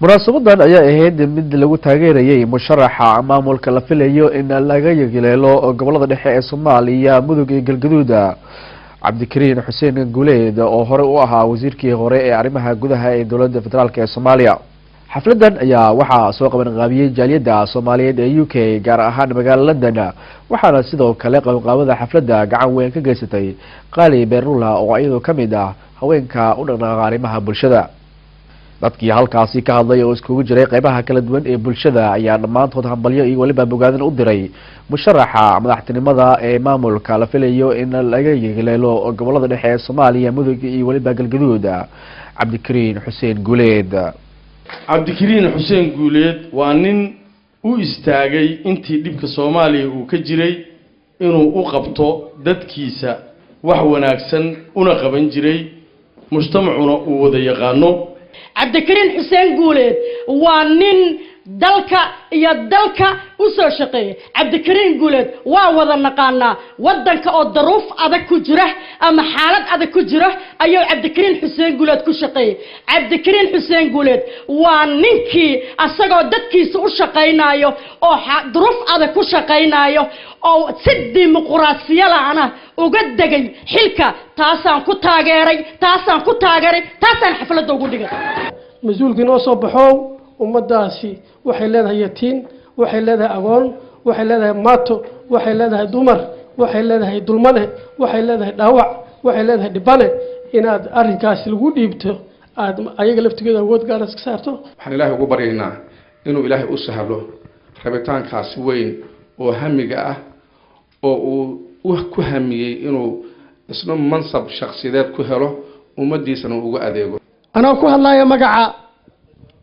munaasabadan ayaa ahayd mid lagu taageerayay musharaxa maamulka la filayo in laga yeeleelo gobolada dhexe ee Soomaaliya mudug iyo galgaduud cabdikariin xuseen guuleed oo hore u ahaa wasiirkii hore ee arrimaha gudaha ee dowladda federaalka ee Soomaaliya. xafladan ayaa waxaa soo qaban qaabiyay jaaliyada Soomaaliyeed ee UK gaar ahaan magaalada London waxaana sidoo kale qabanqaabada xafladda gacan weyn ka geysatay Qaali Beerula oo iyadoo kamid ah haweenka u dhaqdhaqaaqa arrimaha bulshada. dadkii halkaasi ka hadlay oo iskugu jiray qaybaha kala duwan ee bulshada ayaa dhamaantood hambalyo iyo waliba bogaadin u diray musharaxa madaxtinimada ee maamulka la filayo in laga yeeleelo gobolada dhexe ee Soomaaliya mudug iyo waliba galgaduud cabdikariin xuseen guuleed. cabdikariin xuseen guuleed waa nin u istaagay intii dhibka Soomaaliya uu ka jiray inuu u qabto dadkiisa wax wanaagsan una qaban jiray mujtamacuna uu wada yaqaano. cabdikariin xuseen guuleed waa nin dalka u soo shaqeeyay. cabdikariin guuleed waa wada naqaanaa wadanka oo daruuf adag ku jira ama xaalad adag ku jira ayuu cabdikariin xuseen guuleed ku shaqeeyay. cabdikariin xuseen guuleed waa ninkii asagoo dadkiisa u shaqeynayo oo daruuf adag ku shaqeynayo oo si dimuqraasiya la'ana uga dagay xilka. taasaan ku taageeray taasaan xafladda ugu dhigay. مسؤولك نوصل بحو ومداسي وحي لها يتين وحي لها أغون وحي لها ماتو وحي لها دمر وحي لها دلمنه وحي لها داوع وحي لها دبانه إن أرنكاس الوود يبتو أيق لفت كده وود قالس كسرته. وحن الله يقبرنا إنه إله أسهله ربطان كاس وين وهمجة وكهمي إنه اسمه منصب شخصيات كهله ومدي سنة وجأذيه. أنا أقول الله يا مجاعة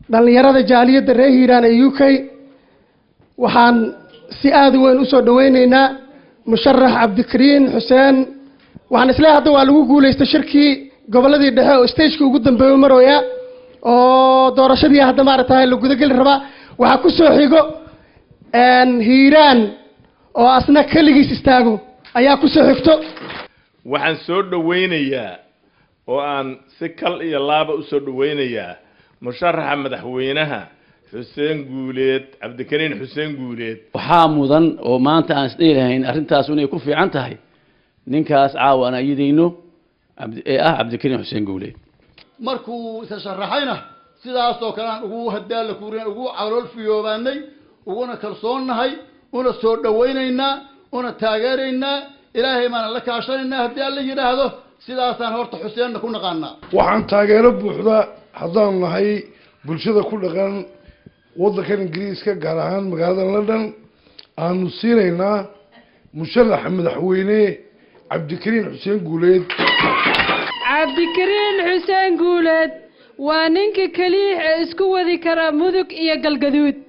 دلنيرة جالية الرهيران UK وحن سياد وين أسود ويننا مشرح عبدكريم حسين وحن سلاح دوا الوجول يستشركي قبل ذي ده استيشكو قدام بيومرويا أو دورشدي هذا مرة هاي اللي قد قل ربا وحكوسو حيجو أن هيران أو أصلا كل جيس استاجو أيا كوسو حكتو وحن سود وينيا وأن سكال إيا لابا أسود وينيا مشرح مدحوينها حسين قوليت عبدكريم حسين قوليت وحامضا وما أنت أنسديلهين أرنتاس وني كفي عنتهي نينكاس عاوانا يدينو عبدكريم حسين قوليت markuu isharraxayna sidaas oo kale aan ugu hadaal la kuureen ugu calool fiyoobaanay uguna kalsoonahay una soo dhaweynayna una taageerayna ilaahay ma la kaashanayna hadii alla yiraahdo sidaasaan horta Xuseen ku naqaanaa. waxaan taageero buuxda haddaan nahay bulshada ku dhaqan waddanka Ingiriiska gaar ahaan magaalada London aanu siinaynaa musharaxa madaxweyne cabdikariin xuseen guuleed. cabdikariin xuseen guuleed waa ninka kaliya isku wadi kara mudug iyo galgaduud.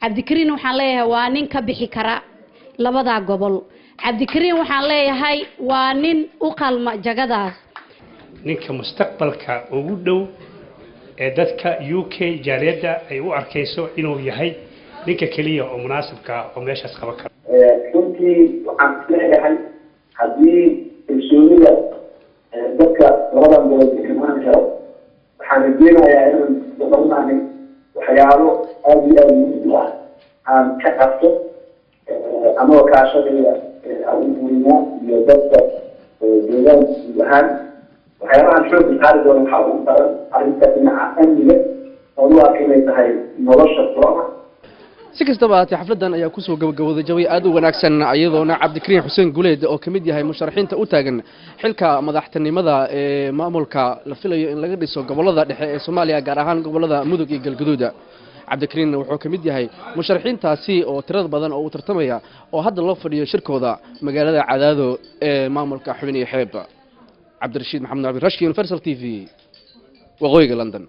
cabdikariin waxaan leeyahay waa nin ka bixi kara labada gobol. cabdikariin waxaan leeyahay waa nin u qalma jagadaas. ninka mustaqbalka ugu dhow ee dadka UK jaaliyada ay u arkayso inuu yahay ninka kaliya oo munaasabka oo meeshaas qaban kara. runtii waxaan leeyahay haddii kalsoonida dadka labadan gobol ka imaan karo waxaan rajeynayaa inaan dhammaanay waxyaabo aad iyo aad muhiim ah aan ka qabto anoo kaashadaya arrimaha iyo dadka deegaanka guud ahaan waxyaabahan xoogga saari doona waxaa ugu daran arrinta dhinaca amniga oo u arka inay tahay nolosha furan. si kastaba haatee xafladan ayaa kusoo gabagabooday jawi aad u wanaagsan iyadoona cabdikariin xuseen guuleed oo kamid yahay musharaxiinta u taagan xilka madaxtinimada ee maamulka la filayo in laga dhiso gobolada dhexe ee Soomaaliya gaar ahaan gobolada mudug iyo galgaduud. cabdikariin wuxuu kamid yahay musharaxiintaasi oo tirada badan oo u tartamaya oo hadda loo fadhiyo shirkooda magaalada Cadaado ee maamulka Xubin iyo Xeeb. cabdirashiid maxamed cabdi rashki Universal TV waqooyiga London.